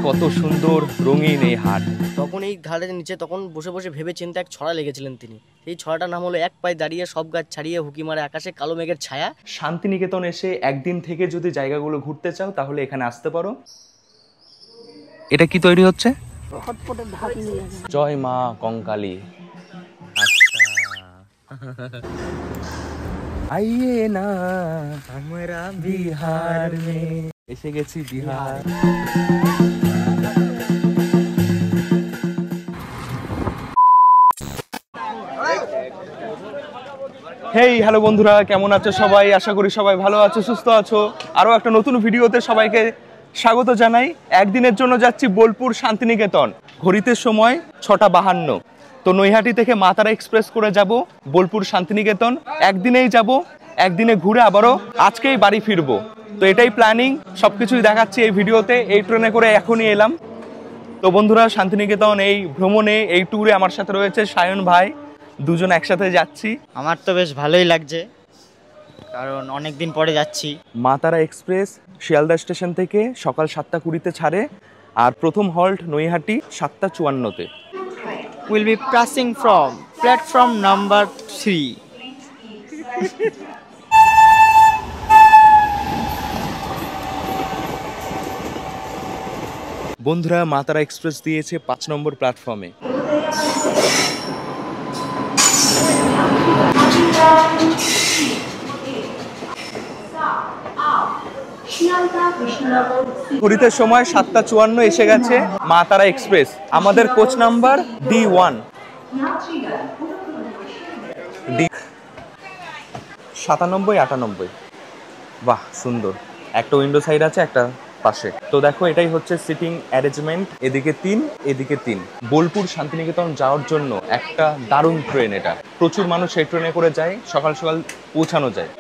কত সুন্দর রঙিন এই হাট। তখন এই ঘাটের নিচে তখন বসে বসে ভেবে চিন্তা এক ছড়া লেগেছিলেন তিনি। এই ছড়াটার নাম হলো, এক পায়ে দাঁড়িয়ে সব গাছ ছাড়িয়ে হুকি মারে আকাশে কালো মেঘের ছায়া। শান্তিনিকেতন এসে একদিন থেকে যদি জায়গাগুলো ঘুরতে চাও তাহলে এখানে আসতে পারো। এটা কি তৈরি হচ্ছে? জয় মা কঙ্কালী। আইয়ে না আমরা বিহার মে, এসে গেছি বিহার। হেই হ্যালো বন্ধুরা, কেমন আছো সবাই? আশা করি সবাই ভালো আছো, সুস্থ আছো। আরো একটা নতুন ভিডিওতে সবাইকে স্বাগত জানাই। একদিনের জন্য যাচ্ছি বোলপুর শান্তিনিকেতন। ঘড়িতে সময় 6:52। তো নৈহাটি থেকে মা তারা এক্সপ্রেস করে যাব বোলপুর শান্তিনিকেতন। একদিনেই যাব, একদিনে ঘুরে আবারও আজকেই বাড়ি ফিরবো। তো এটাই প্ল্যানিং, সবকিছুই দেখাচ্ছি এই ভিডিওতে। এই ট্রেনে করে এখনই এলাম। তো বন্ধুরা, শান্তিনিকেতন এই ভ্রমণে, এই ট্যুরে আমার সাথে রয়েছে সায়ন ভাই। দুজন একসাথে যাচ্ছি। আমার তো বেশ ভালোই লাগছে, কারণ অনেকদিন পরে যাচ্ছি। মা তারা এক্সপ্রেস শিয়ালদা স্টেশন থেকে সকাল 7:20-তে ছাড়ে, আর প্রথম হল্ট নৈহাটি 7:54-তে। Will be passing from platform number 3. বন্ধুরা, মা তারা এক্সপ্রেস দিয়েছে 5 নম্বর প্ল্যাটফর্মে। ঘড়িতে সময় 7:54, এসে গেছে মা তারা এক্সপ্রেস। আমাদের কোচ নাম্বার D1, D97-98। বাহ, সুন্দর। একটা উইন্ডো সাইড আছে, একটা পাশে। তো দেখো, এটাই হচ্ছে সিটিং অ্যারেঞ্জমেন্ট। এদিকে 3, এদিকে 3। বোলপুর শান্তিনিকেতন যাওয়ার জন্য একটা দারুণ ট্রেন এটা। প্রচুর মানুষ এই ট্রেনে করে যায়, সকাল সকাল পৌঁছানো যায়।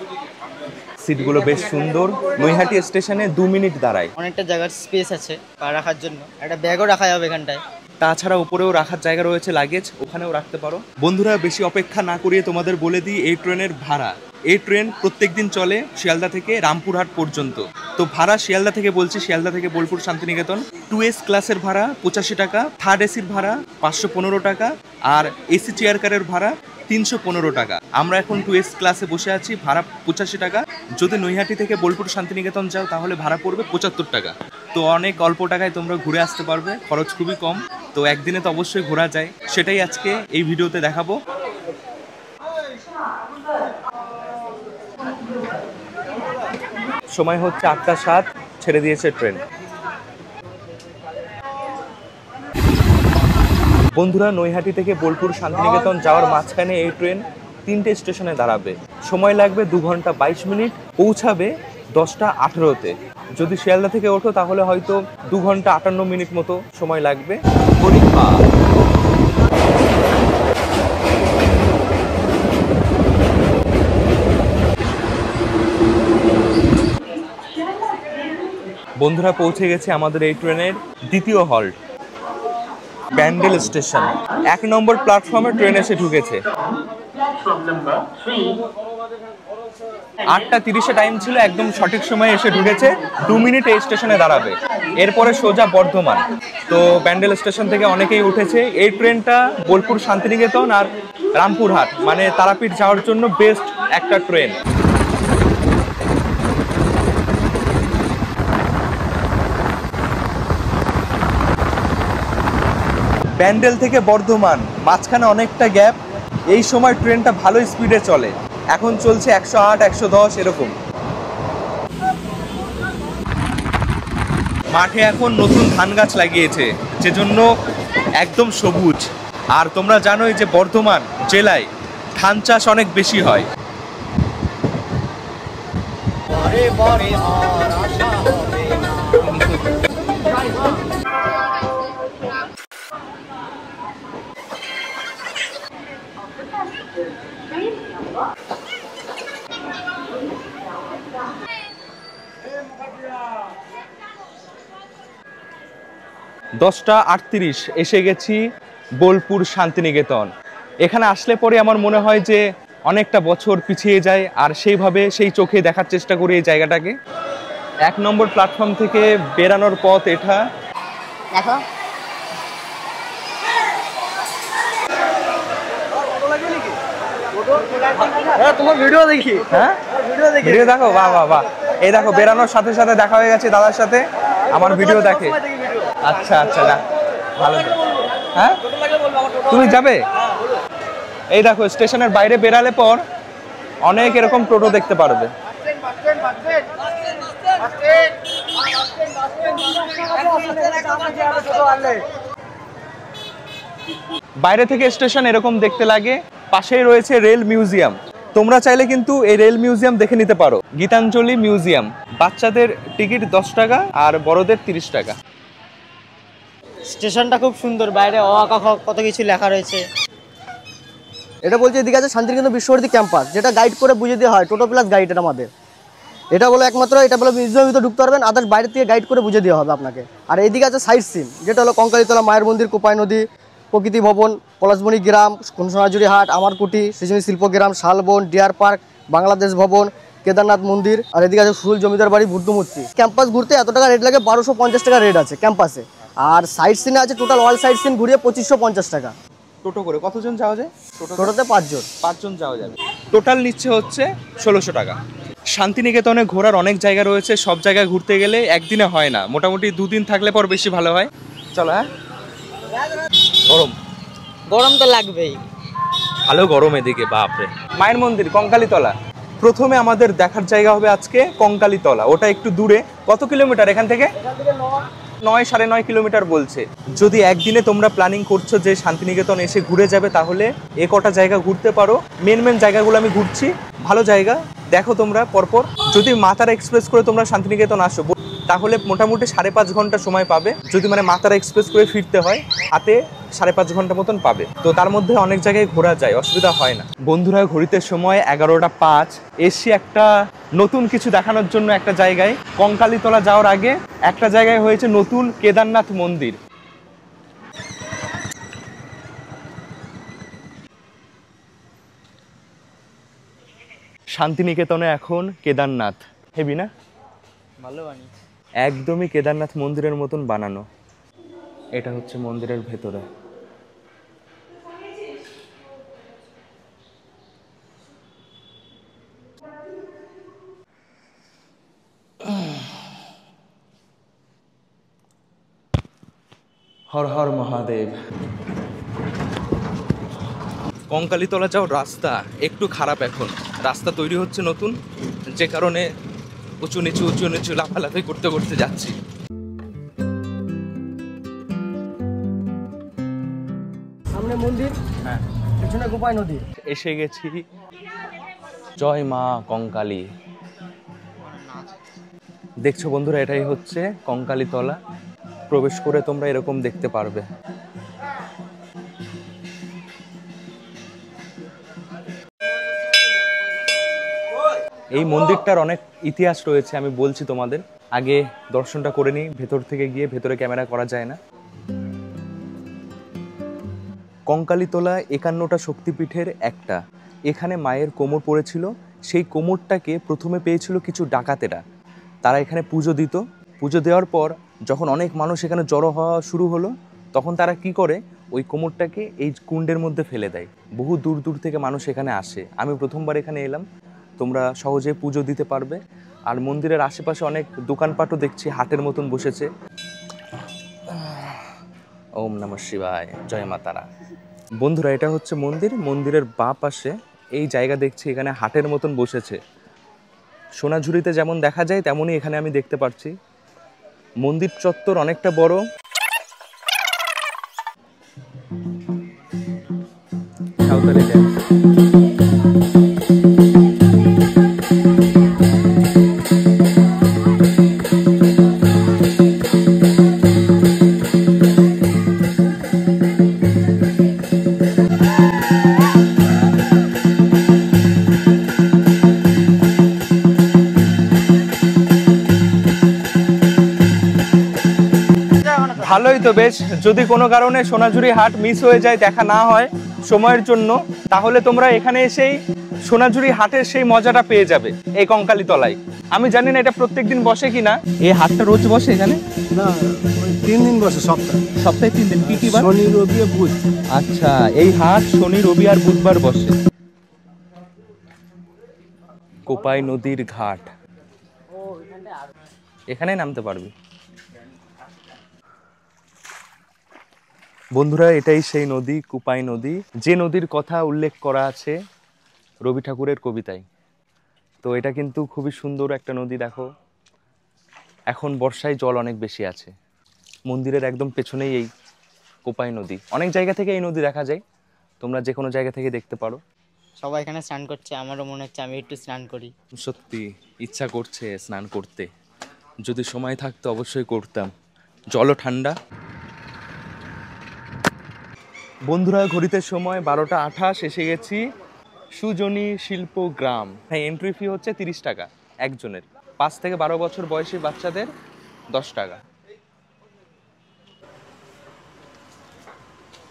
সিটগুলো বেশ সুন্দর। নৈহাটি স্টেশনে 2 মিনিট দাঁড়ায়। অনেকটা জায়গার স্পেস আছে পা রাখার জন্য, একটা ব্যাগও রাখা যাবে এখানটায়। তাছাড়া উপরেও রাখার জায়গা রয়েছে, লাগেজ ওখানেও রাখতে পারো। বন্ধুরা, বেশি অপেক্ষা না করিয়ে তোমাদের বলে দিই এই ট্রেনের ভাড়া। এই ট্রেন প্রত্যেকদিন চলে শিয়ালদা থেকে রামপুরহাট পর্যন্ত। তো ভাড়া শিয়ালদা থেকে বলছি, শিয়ালদা থেকে বোলপুর শান্তিনিকেতন 2S ক্লাসের ভাড়া 85 টাকা, থার্ড এসির ভাড়া 515 টাকা, আর এসি চেয়ার কারের ভাড়া 315 টাকা। আমরা এখন 2S ক্লাসে বসে আছি, ভাড়া 85 টাকা। যদি নৈহাটি থেকে বোলপুর শান্তিনিকেতন যাও তাহলে ভাড়া পড়বে 75 টাকা। তো অনেক অল্প টাকায় তোমরা ঘুরে আসতে পারবে, খরচ খুবই কম। তো একদিনে তো অবশ্যই ঘোরা যায়, সেটাই আজকে এই ভিডিওতে দেখাবো। সময় হচ্ছে 8:07, ছেড়ে দিয়েছে ট্রেন। বন্ধুরা, নৈহাটি থেকে বোলপুর শান্তিনিকেতন যাওয়ার মাঝখানে এই ট্রেন 3টে স্টেশনে দাঁড়াবে। সময় লাগবে 2 ঘন্টা 22 মিনিট, পৌঁছাবে 10:18-তে। যদি শিয়ালদা থেকে ওঠো তাহলে হয়তো 2 ঘন্টা 58 মিনিট মতো সময় লাগবে। বন্ধুরা, পৌঁছে গেছে আমাদের এই ট্রেনের দ্বিতীয় হল্ট, ব্যান্ডেল স্টেশন। 1 নম্বর প্ল্যাটফর্মে ট্রেন এসে ঢুকেছে। 8:30-এ টাইম ছিল, একদম সঠিক সময়ে এসে ঢুকেছে। 2 মিনিট এই স্টেশনে দাঁড়াবে, এরপরে সোজা বর্ধমান। তো ব্যান্ডেল স্টেশন থেকে অনেকেই উঠেছে। এই ট্রেনটা বোলপুর শান্তিনিকেতন আর রামপুরহাট মানে তারাপীঠ যাওয়ার জন্য বেস্ট একটা ট্রেন। ব্যান্ডেল থেকে বর্ধমান মাঝখানে অনেকটা গ্যাপ। এই সময় ট্রেনটা ভালো স্পিডে চলে, এখন চলছে 108, 110 এরকম। মাঠে এখন নতুন ধান গাছ লাগিয়েছে, যেজন্য একদম সবুজ। আর তোমরা জানোই যে বর্ধমান জেলায় ধান চাষ অনেক বেশি হয়। দশটা 38 এসে গেছি বোলপুর শান্তিনিকেতন। এখানে আসলে পরে আমার মনে হয় যে অনেকটা বছর পিছিয়ে যায়, আর সেইভাবে সেই চোখে দেখার চেষ্টা করি এই জায়গাটাকে। 1 নম্বর প্ল্যাটফর্ম থেকে বেরানোর পথ এটা। দেখো তোমার ভিডিও দেখি। হ্যাঁ ভিডিও দেখো, বাহ বাহ বাহ। এই দেখো বেরানোর সাথে সাথে দেখা হয়ে গেছে দাদার সাথে, আমার ভিডিও দেখে। আচ্ছা আচ্ছা, ভালো। হ্যাঁ তুমি যাবে? এই দেখো স্টেশনের বাইরে বেরালে পর অনেক এরকম টোটো দেখতে পারবে। বাইরে থেকে স্টেশন এরকম দেখতে লাগে। পাশেই রয়েছে রেল মিউজিয়াম। তোমরা চাইলে কিন্তু এই রেল মিউজিয়াম দেখে নিতে পারো। গীতাঞ্জলি মিউজিয়াম, বাচ্চাদের টিকিট 10 টাকা আর বড়দের 30 টাকা। স্টেশনটা খুব সুন্দর, বাইরে অ আ ক খ কত কিছু লেখা রয়েছে। এটা বলছে এদিকে আছে শান্তিনিকেতন বিশ্বভারতী ক্যাম্পাস, যেটা গাইড করে বুঝিয়ে দেওয়া হয়, টোটো প্লাস গাইড। এটা আমাদের এটা বলো একমাত্র, এটা বলো মিউজিয়ামের ভিতরে ঢুকতে পারবেন, আদার্স বাইরে থেকে গাইড করে বুঝিয়ে দেওয়া হবে আপনাকে। আর এদিকে আছে সাইট সিন, যেটা হলো কঙ্কালীতলা, মায়ের মন্দির, কোপাই নদী, প্রকৃতি ভবন, পলাশবনি গ্রাম, সোনাঝুরি হাট, আমারকুটি, সৃজনী শিল্প গ্রাম, শালবন, ডিয়ার পার্ক, বাংলাদেশ ভবন, কেদারনাথ মন্দির। আর এদিকে আছে সুল জমিদার বাড়ি, বুদ্ধ মূর্তি। ক্যাম্পাস ঘুরতে এত টাকা রেট লাগে, 1250 টাকা রেট আছে ক্যাম্পাসে। আর সাইট সিনে আছে টোটাল অল সাইট সিন ঘুরিয়ে 2550 টাকা। টোটো করে কতজন যাওয়া যায়? টোটোতে 5 জন। 5 জন যাওয়া যাবে। টোটাল নিচ্ছে হচ্ছে 1600 টাকা। শান্তিনিকেতনে ঘোরার অনেক জায়গা রয়েছে, সব জায়গায় ঘুরতে গেলে একদিনে হয় না, মোটামুটি 2 দিন থাকলে পর বেশি ভালো হয়। চলো। হ্যাঁ গরম গরম তো লাগবেই, ভালো গরম এদিকে, বাপরে। মায়ের মন্দির কঙ্কালীতলা, প্রথমে আমাদের দেখার জায়গা হবে আজকে কঙ্কালীতলা। ওটা একটু দূরে, কত কিলোমিটার এখান থেকে? 9 9.5 কিলোমিটার বলছে। যদি একদিনে তোমরা প্ল্যানিং করছো যে শান্তিনিকেতন এসে ঘুরে যাবে, তাহলে এ কটা জায়গা ঘুরতে পারো। মেন জায়গাগুলো আমি ঘুরছি, ভালো জায়গা দেখো তোমরা পরপর। যদি মাতারা এক্সপ্রেস করে তোমরা শান্তিনিকেতন আসো, তাহলে মোটামুটি 5.5 ঘন্টা সময় পাবে। যদি মানে মাতারা এক্সপ্রেস করে ফিরতে হয়, হাতে 5.5 ঘন্টা মতন পাবে। তো তার মধ্যে অনেক জায়গায় ঘোরা যায়, অসুবিধা হয় না। বন্ধুরা ঘড়িতে সময় 11টা 5। এসছি একটা নতুন কিছু দেখানোর জন্য একটা জায়গায়। কঙ্কালীতলা যাওয়ার আগে একটা জায়গায় হয়েছে নতুন কেদারনাথ মন্দির। শান্তিনিকেতনে এখন কেদারনাথ, হেবি না? ভালো বানি, একদমই কেদারনাথ মন্দিরের মতন বানানো। এটা হচ্ছে মন্দিরের ভেতরে। হর হর মহাদেব। কঙ্কালীতলা যাওয়ার রাস্তা একটু খারাপ এখন, রাস্তা তৈরি হচ্ছে নতুন, যে কারণে উঁচু নিচু লাফালাফি করতে করতে যাচ্ছি। সামনে মন্দির, হ্যাঁ পেছনে কোপাই নদী। এসে গেছি। জয় মা কঙ্কালী। দেখছো বন্ধুরা, এটাই হচ্ছে কঙ্কালীতলা। প্রবেশ করে তোমরা এরকম দেখতে পারবে। এই মন্দিরটার অনেক ইতিহাস রয়েছে, আমি বলছি তোমাদের। আগে দর্শনটা করে নিই, ভেতর থেকে গিয়ে। ভেতরে ক্যামেরা করা যায় না। কঙ্কালীতলা 51টা শক্তিপীঠের একটা। এখানে মায়ের কোমর পড়েছিল, সেই কোমরটাকে প্রথমে পেয়েছিল কিছু ডাকাতেরা। তারা এখানে পুজো দিত। পুজো দেওয়ার পর যখন অনেক মানুষ এখানে জড়ো হওয়া শুরু হলো, তখন তারা কি করে, ওই কোমরটাকে এই কুণ্ডের মধ্যে ফেলে দেয়। বহু দূর দূর থেকে মানুষ এখানে আসে। আমি প্রথমবার এখানে এলাম। তোমরা সহজে পুজো দিতে পারবে। আর মন্দিরের আশেপাশে অনেক দোকানপাটও দেখছি, হাটের মতন বসেছে। ওম নমঃ শিবায়, জয় মা তারা। বন্ধুরা এটা হচ্ছে মন্দির। মন্দিরের বাঁ পাশে এই জায়গা দেখছি, এখানে হাটের মতন বসেছে। সোনাঝুরিতে যেমন দেখা যায় তেমনই এখানে আমি দেখতে পাচ্ছি। মন্দির চত্বর অনেকটা বড়। সাঁওতালি ড্যান্স। ভালোই তো বেশ। যদি কোনো কারণে সোনাঝুরি হাট মিস হয়ে যায়, দেখা না হয় সময়ের জন্য, তাহলে তোমরা এখানে এসেই সোনাঝুরি হাটের সেই মজাটা পেয়ে যাবে এই কঙ্কালী তলায়। আমি জানি না এটা প্রত্যেকদিন বসে কিনা। এই হাটটা রোজ বসে এখানে? না, ওই 3 দিন বসে সপ্তাহে। সপ্তাহে 3 দিন। কি কি বার? শনি, রবি, বুধ। আচ্ছা, এই হাট শনি, রবি আর বুধবার বসে। কোপাই নদীর ঘাট, এখানে নামতে পারবি। বন্ধুরা, এটাই সেই নদী, কোপাই নদী, যে নদীর কথা উল্লেখ করা আছে রবি ঠাকুরের কবিতায়। তো এটা কিন্তু খুবই সুন্দর একটা নদী। দেখো, এখন বর্ষায় জল অনেক বেশি আছে। মন্দিরের একদম পেছনেই এই কোপাই নদী। অনেক জায়গা থেকে এই নদী দেখা যায়, তোমরা যে কোনো জায়গা থেকে দেখতে পারো। সবাই এখানে স্নান করছে, আমারও মনে হচ্ছে আমি একটু স্নান করি। সত্যি ইচ্ছা করছে স্নান করতে, যদি সময় থাকতো অবশ্যই করতাম। জলও ঠান্ডা। বন্ধুরা, ঘড়িতে সময় 12টা 28, এসে গেছি সুজনী শিল্প গ্রাম। হ্যাঁ, এন্ট্রি ফি হচ্ছে 30 টাকা একজনের। 5 থেকে 12 বছর বয়সী বাচ্চাদের 10 টাকা।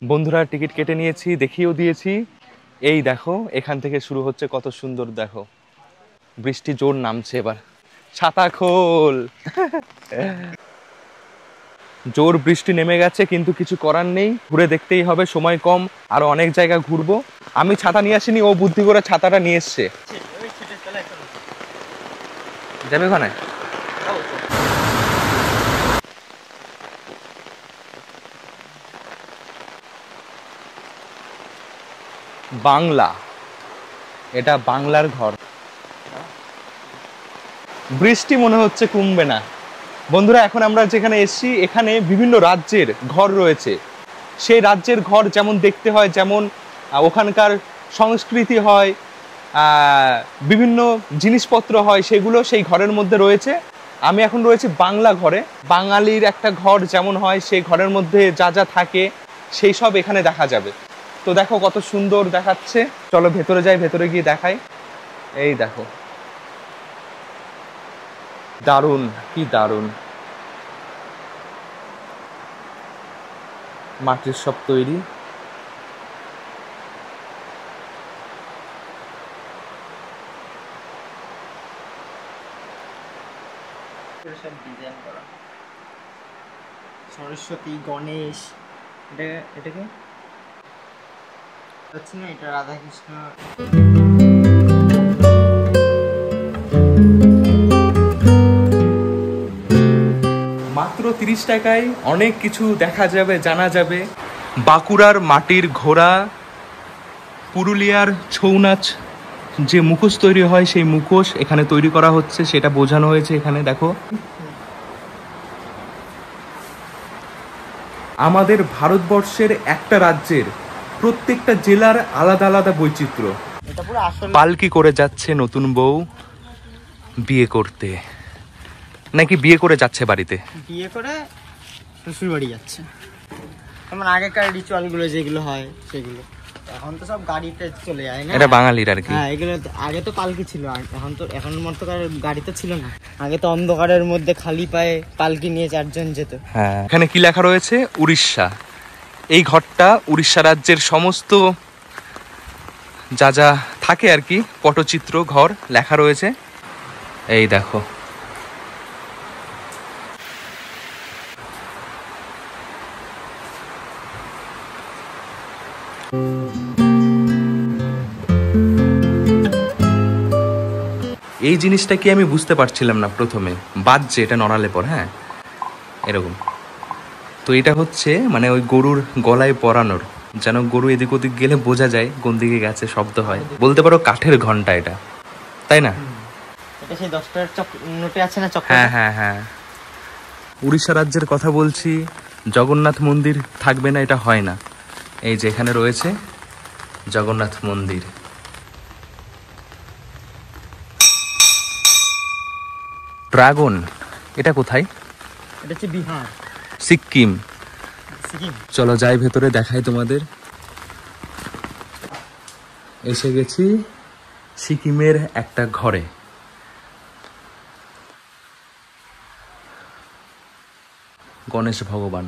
বন্ধুরা, টিকিট কেটে নিয়েছি, দেখিয়েও দিয়েছি। এই দেখো, এখান থেকে শুরু হচ্ছে, কত সুন্দর। দেখো, বৃষ্টি জোর নামছে এবার। ছাতা খোল। জোর বৃষ্টি নেমে গেছে, কিন্তু কিছু করার নেই, ঘুরে দেখতেই হবে, সময় কম, আরো অনেক জায়গা ঘুরবো। আমি ছাতা নিয়ে আসিনি, ও বুদ্ধি করে ছাতাটা নিয়ে এসছে। যাবে ওখানে? বাংলা, এটা বাংলার ঘর। বৃষ্টি মনে হচ্ছে কমবে না। বন্ধুরা, এখন আমরা যেখানে এসেছি, এখানে বিভিন্ন রাজ্যের ঘর রয়েছে। সেই রাজ্যের ঘর যেমন দেখতে হয়, যেমন ওখানকার সংস্কৃতি হয়, বিভিন্ন জিনিসপত্র হয়, সেগুলো সেই ঘরের মধ্যে রয়েছে। আমি এখন রয়েছি বাংলা ঘরে। বাঙালির একটা ঘর যেমন হয়, সেই ঘরের মধ্যে যা যা থাকে সেই সব এখানে দেখা যাবে। তো দেখো কত সুন্দর দেখাচ্ছে। চলো ভেতরে যাই, ভেতরে গিয়ে দেখাই। এই দেখো, দারুণ, কি দারুণ। মাটির সব তৈরি। সরস্বতী, গণেশ, এটাকে হচ্ছে না, এটা রাধাকৃষ্ণ। মাত্র 30 টাকায় অনেক কিছু দেখা যাবে, জানা যাবে। বাঁকুড়ার মাটির ঘোড়া, পুরুলিয়ার ছৌ নাচ, যে মুখোশ তৈরি হয়, সেই মুখোশ এখানে তৈরি করা হচ্ছে, সেটা বোঝানো হয়েছে এখানে। দেখো, আমাদের ভারতবর্ষের একটা রাজ্যের প্রত্যেকটা জেলার আলাদা আলাদা বৈচিত্র্য। এটা পুরো আসল। পালকি করে যাচ্ছে নতুন বউ বিয়ে করতে, নাকি বিয়ে করে যাচ্ছে বাড়িতে? বিয়ে করে শ্বশুর বাড়ি যাচ্ছে। যেমন আগেকার রিচুয়াল গুলো যেগুলো হয় সেগুলো। এখন তো সব গাড়িতে চলে যায় না। এটা বাঙালির আর কি। হ্যাঁ, এগুলো আগে তো পালকি ছিল, এখন মতো গাড়ি তো ছিল না। আগে তো অন্ধকারের মধ্যে খালি পায়ে পালকি নিয়ে 4 জন যেত। হ্যাঁ, এখানে কি লেখা রয়েছে? উড়িষ্যা। এই ঘরটা উড়িষ্যা রাজ্যের সমস্ত যা যা থাকে আর কি, পটচিত্র ঘর লেখা রয়েছে। এই দেখো, এই জিনিসটা কি আমি বুঝতে পারছিলাম না প্রথমে, বাজছে এটা নড়ালে পর। হ্যাঁ, এরকম। তো এটা হচ্ছে মানে ওই গরুর গলায় পরানোর, যেন গরু এদিক ওদিক গেলে বোঝা যায় কোন দিকে গেছে, শব্দ হয়। বলতে পারো কাঠের ঘন্টা এটা, তাই না? এটা সেই 10 টাকার নোটে আছে না, চক্র। হ্যাঁ হ্যাঁ হ্যাঁ। উড়িষ্যা রাজ্যের কথা বলছি, জগন্নাথ মন্দির থাকবে না এটা হয় না। এই যে এখানে রয়েছে জগন্নাথ মন্দির। ড্রাগন, এটা কোথায়? এটা হচ্ছে বিহার, সিকিম। সিকিম। চলো যাই ভেতরে, দেখাই তোমাদের। এসে গেছি সিকিমের একটা ঘরে। গণেশ ভগবান।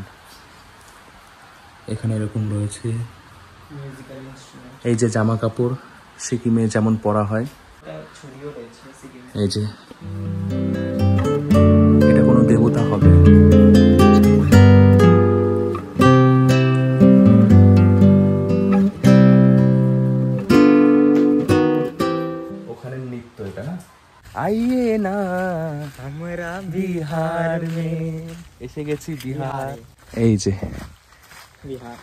এখানে এরকম রয়েছে এই যে জামা কাপড় সিকিমে যেমন পরা হয়, এই যে এটা কোনো দেবতা হবে। ওখানে নৃত্য এটা না, আইয়ে না আমরা বিহার মে, এসে গেছি বিহার। এই যে বিহার।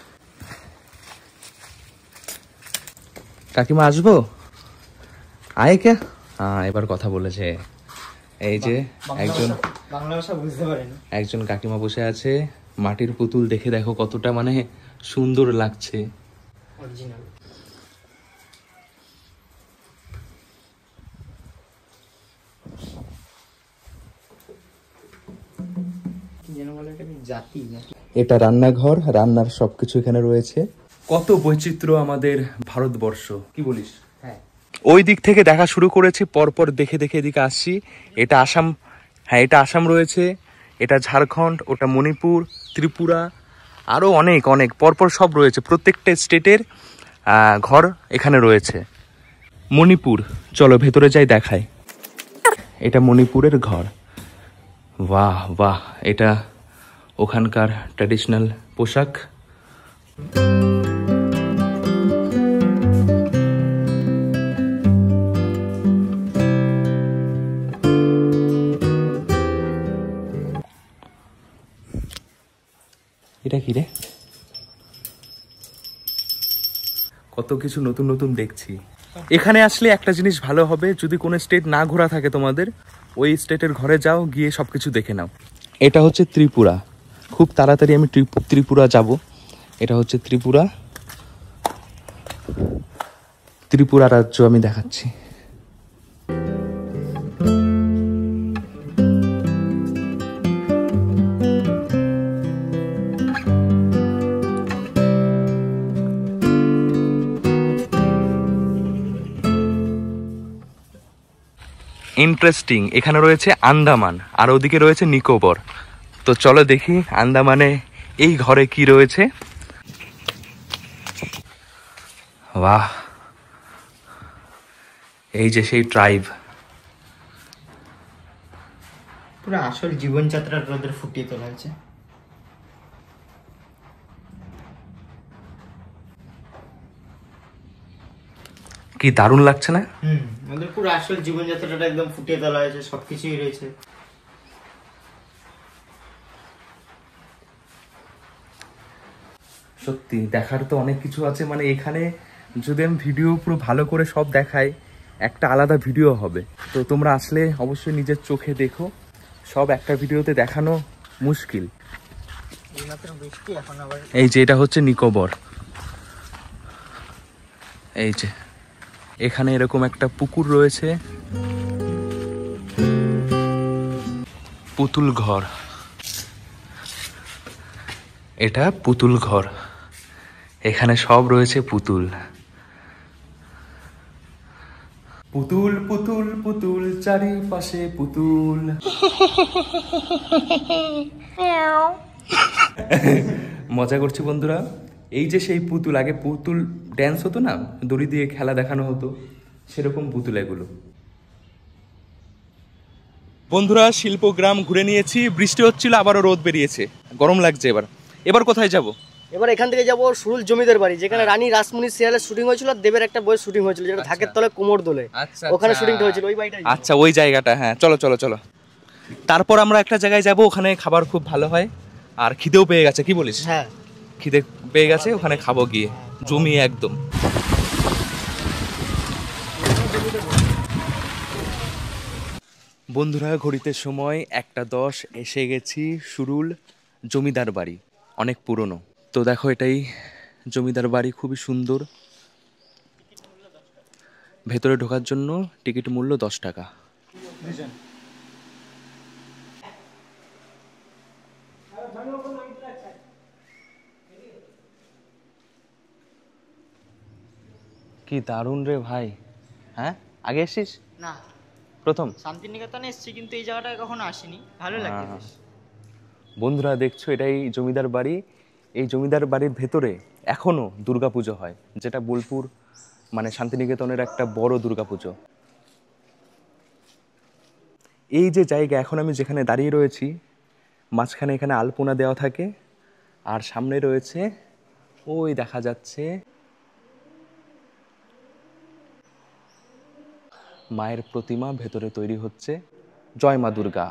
কাকিমা আসবো, আয় কে? হ্যাঁ এবার কথা বলেছে। এই যে বাংলা ভাষা বুঝতে পারেন। একজন কাকিমা বসে আছে, মাটির পুতুল দেখে দেখো কতটা মানে সুন্দর লাগছে। অরিজিনাল। কি যেন বলে এটাকে, জাতি নাকি? এটা রান্নাঘর, রান্নার সবকিছু এখানে রয়েছে। কত বৈচিত্র্য আমাদের ভারতবর্ষ, কি বলিস? হ্যাঁ। ওই দিক থেকে দেখা শুরু করেছি, পরপর দেখে দেখে এদিকে আসছি। এটা আসাম, হ্যাঁ এটা আসাম রয়েছে, এটা ঝাড়খণ্ড, ওটা মণিপুর, ত্রিপুরা, আরও অনেক অনেক পরপর সব রয়েছে। প্রত্যেকটা স্টেটের ঘর এখানে রয়েছে। মণিপুর, চলো ভেতরে যাই দেখাই। এটা মণিপুরের ঘর। বাহ বাহ, এটা ওখানকার ট্র্যাডিশনাল পোশাক। এটা কি রে? কত কিছু নতুন নতুন দেখছি। এখানে আসলে একটা জিনিস ভালো হবে, যদি কোনো স্টেট না ঘোরা থাকে তোমাদের, ওই স্টেটের ঘরে যাও, গিয়ে সবকিছু দেখে নাও। এটা হচ্ছে ত্রিপুরা, খুব তাড়াতাড়ি আমি ত্রিপুরা যাব। এটা হচ্ছে ত্রিপুরা, ত্রিপুরা রাজ্য আমি দেখাচ্ছি। ইন্টারেস্টিং, এখানে রয়েছে আন্দামান আর ওদিকে রয়েছে নিকোবর। তো চলো দেখি আন্দামানে এই ঘরে কি রয়েছে। বাহ, এই যে সেই ট্রাইব। পুরো আসল জীবনযাত্রাটা ওদের ফুটিয়ে তোলা হয়েছে। কি দারুণ লাগছে না? ওদের পুরো আসল জীবনযাত্রাটা একদম ফুটিয়ে তোলা হয়েছে, সবকিছুই রয়েছে। সত্যি দেখার তো অনেক কিছু আছে, মানে এখানে যদি আমি ভিডিও পুরো ভালো করে সব দেখাই, একটা আলাদা ভিডিও হবে। তো তোমরা আসলে অবশ্যই নিজের চোখে দেখো, সব একটা ভিডিওতে দেখানো মুশকিল। এই যে এটা হচ্ছে নিকোবর। এই যে এখানে এরকম একটা পুকুর রয়েছে, পুতুল ঘর। এটা পুতুল ঘর, এখানে সব রয়েছে পুতুল। পুতুল পুতুল পুতুল, চারিপাশে পুতুল। মজা করছি বন্ধুরা। এই যে সেই পুতুল, আগে পুতুল ড্যান্স হতো না, দড়ি দিয়ে খেলা দেখানো হতো, সেরকম পুতুল এগুলো। বন্ধুরা শিল্পগ্রাম ঘুরে নিয়েছি, বৃষ্টি হচ্ছিল, আবারও রোদ বেরিয়েছে, গরম লাগছে। এবার কোথায় যাব? এবার এখান থেকে যাবো সুরুল জমিদার বাড়ি, যেখানে রানী রাসমণি সিরিয়ালের শুটিং হয়েছিল, আর দেবের একটা বইয়ের শুটিং হয়েছিল, যেটা ঢাকের তলে কোমর দোলে। ওখানে শুটিংটা হয়েছিল, ওই বাড়িটা। আচ্ছা ওই জায়গাটা, হ্যাঁ চলো চলো চলো। তারপর আমরা একটা জায়গায় যাব, ওখানে খাবার খুব ভালো হয়, আর খিদেও পেয়ে গেছে, কি বলিস? হ্যাঁ খিদে পেয়ে গেছে, ওখানে খাবো গিয়ে জমিয়ে একদম। বন্ধুরা ঘড়িতে সময় 1:10, এসে গেছি সুরুল জমিদার বাড়ি, অনেক পুরনো। তো দেখো এটাই জমিদার বাড়ি, খুবই সুন্দর। ভেতরে ঢোকার জন্য টিকিট মূল্য 10 টাকা। কি দারুণ রে ভাই। হ্যাঁ আগে এসেছিস? না, প্রথম। শান্তিনিকেতনে এসেছি, কিন্তু এই জায়গাটায় কখনো আসিনি, ভালো লাগে বেশ। বন্ধুরা দেখছো এটাই জমিদার বাড়ি, এই জমিদার বাড়ির ভেতরে এখনও দুর্গাপুজো হয়, যেটা বোলপুর মানে শান্তিনিকেতনের একটা বড় দুর্গাপুজো। এই যে জায়গা এখন আমি যেখানে দাঁড়িয়ে রয়েছি, মাঝখানে এখানে আলপনা দেওয়া থাকে, আর সামনে রয়েছে ওই দেখা যাচ্ছে মায়ের প্রতিমা ভেতরে তৈরি হচ্ছে। জয় মা দুর্গা।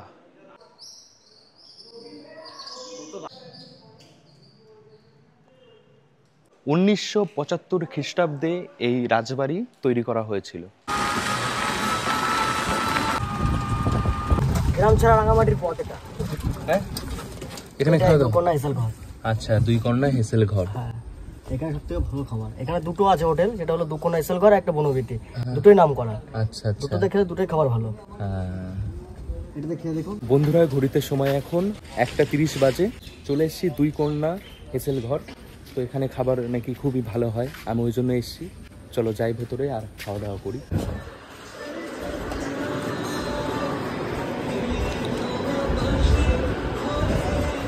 উনিশশো ৭৫ খ্রিস্টাব্দে এই রাজবাড়ি তৈরি করা হয়েছিল। গ্রাম ছাড়া রাঙামাটির পথ এটা। হ্যাঁ, এখানে খাওয়া দাওয়া। কন্যা হেসেল ঘর। আচ্ছা, দুই কন্যা হেসেল ঘর। হ্যাঁ, এখানে সব থেকে ভালো খাবার। এখানে দুটো আছে হোটেল, যেটা হলো দুকোনা হেসেল ঘর, একটা বনবীতি, দুটোই নাম করা। আচ্ছা আচ্ছা। দুটো দেখে দুটোই খাবার ভালো। হ্যাঁ। এটা দেখে দেখুন বন্ধুরা, ঘড়িতে সময় এখন 1:30 বাজে। চলে এসেছি দুই কন্যা হেসেল ঘর। তো এখানে খাবার নাকি খুবই ভালো হয়, আমি ওই জন্য এসেছি। চলো যাই ভেতরে আর খাওয়া দাওয়া করি।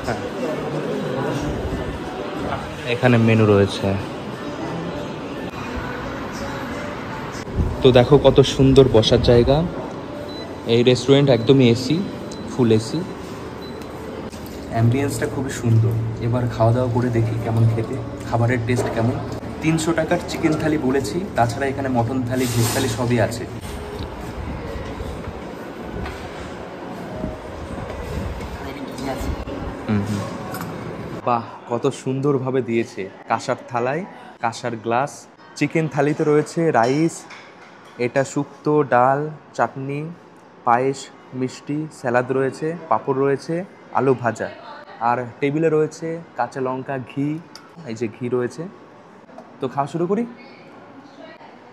হ্যাঁ, এখানে মেনু রয়েছে। তো দেখো কত সুন্দর বসার জায়গা। এই রেস্টুরেন্ট একদমই এসি, ফুল এসি। অ্যাম্বিয়েন্সটা খুবই সুন্দর। এবার খাওয়া দাওয়া করে দেখি কেমন খেতে, খাবারের টেস্ট কেমন। 300 টাকার চিকেন থালি বলেছি, তাছাড়া এখানে মটন থালি, ভেজ থালি সবই আছে। বাহ, কত সুন্দরভাবে দিয়েছে। কাঁসার থালায়, কাঁসার গ্লাস। চিকেন থালিতে রয়েছে রাইস, এটা শুক্তো, ডাল, চাটনি, পায়েস, মিষ্টি, স্যালাদ রয়েছে, পাঁপড় রয়েছে, আলু ভাজা। আর টেবিলে রয়েছে কাঁচা লঙ্কা, ঘি। এই যে ঘি রয়েছে। তো খাওয়া শুরু করি।